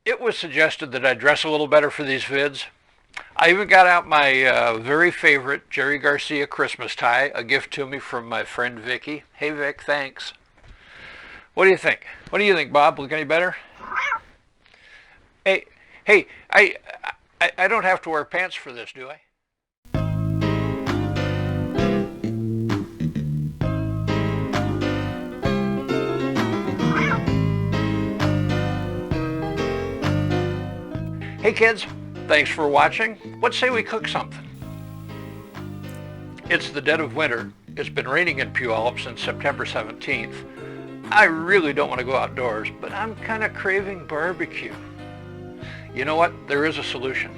It was suggested that I dress a little better for these vids. I even got out my very favorite Jerry Garcia Christmas tie, a gift to me from my friend Vicky. Hey Vic, thanks. What do you think? What do you think, Bob? Look any better? Hey, hey, I don't have to wear pants for this, do I? Hey kids, thanks for watching. What say we cook something? It's the dead of winter. It's been raining in Puyallup since September 17th. I really don't want to go outdoors, but I'm kind of craving barbecue. You know what? There is a solution.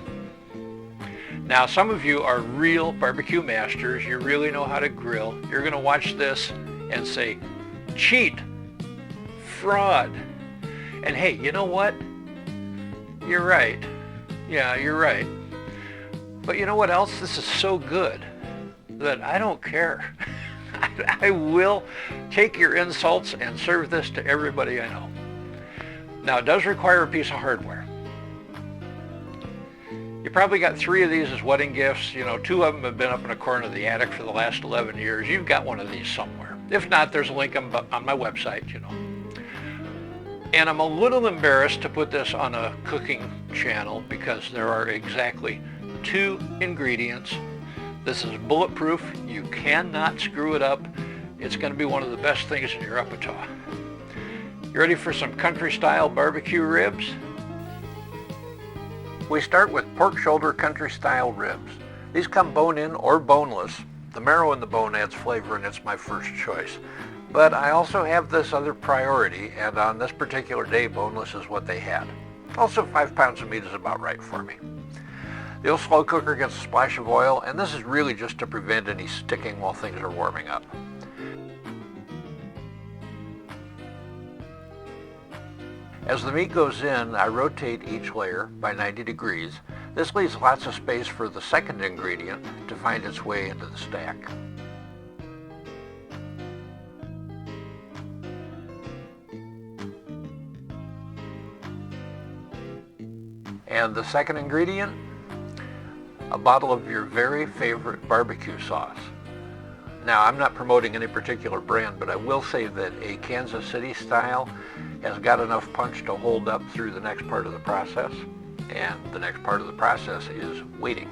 Now, some of you are real barbecue masters. You really know how to grill. You're going to watch this and say, cheat, fraud. And hey, you know what? You're right. Yeah, you're right. But you know what else? This is so good that I don't care. I will take your insults and serve this to everybody I know. Now, it does require a piece of hardware. You probably got 3 of these as wedding gifts. You know, 2 of them have been up in a corner of the attic for the last 11 years. You've got one of these somewhere. If not, there's a link on my website, you know. And I'm a little embarrassed to put this on a cooking channel because there are exactly 2 ingredients. This is bulletproof. You cannot screw it up. It's going to be one of the best things in your repertoire. You ready for some country-style barbecue ribs? We start with pork shoulder country-style ribs. These come bone-in or boneless. The marrow in the bone adds flavor, and it's my first choice. But I also have this other priority, and on this particular day, boneless is what they had. Also, 5 pounds of meat is about right for me. The old slow cooker gets a splash of oil, and this is really just to prevent any sticking while things are warming up. As the meat goes in, I rotate each layer by 90 degrees. This leaves lots of space for the second ingredient to find its way into the stack. And the second ingredient, a bottle of your very favorite barbecue sauce. Now, I'm not promoting any particular brand, but I will say that a Kansas City style has got enough punch to hold up through the next part of the process. And the next part of the process is waiting.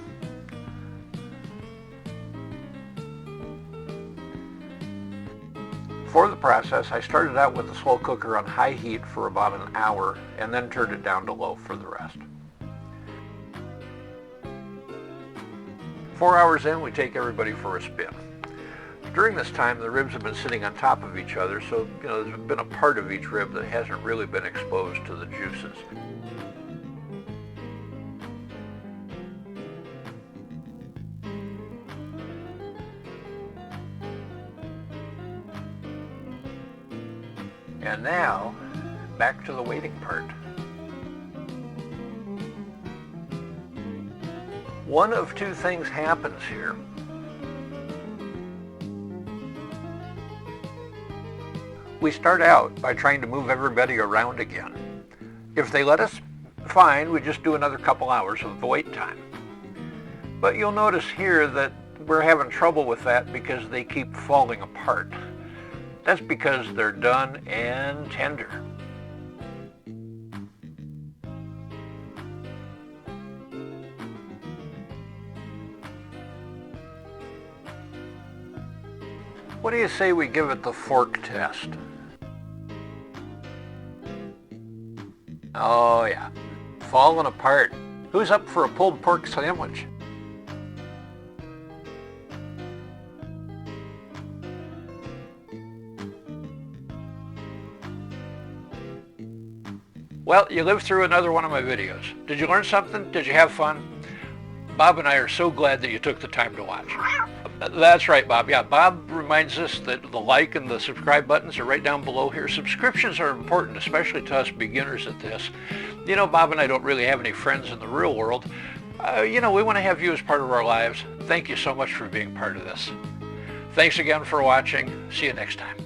For the process, I started out with the slow cooker on high heat for about an hour and then turned it down to low for the rest. 4 hours in, we take everybody for a spin. During this time, the ribs have been sitting on top of each other, so there's been a part of each rib that hasn't really been exposed to the juices. And now, back to the waiting part. One of 2 things happens here. We start out by trying to move everybody around again. If they let us, fine, we just do another couple hours of the wait time. But you'll notice here that we're having trouble with that because they keep falling apart. That's because they're done and tender. What do you say we give it the fork test? Oh yeah, falling apart. Who's up for a pulled pork sandwich? Well, you lived through another one of my videos. Did you learn something? Did you have fun? Bob and I are so glad that you took the time to watch. That's right, Bob. Yeah, Bob reminds us that the like and the subscribe buttons are right down below here. Subscriptions are important, especially to us beginners at this. You know, Bob and I don't really have any friends in the real world. We want to have you as part of our lives. Thank you so much for being part of this. Thanks again for watching. See you next time.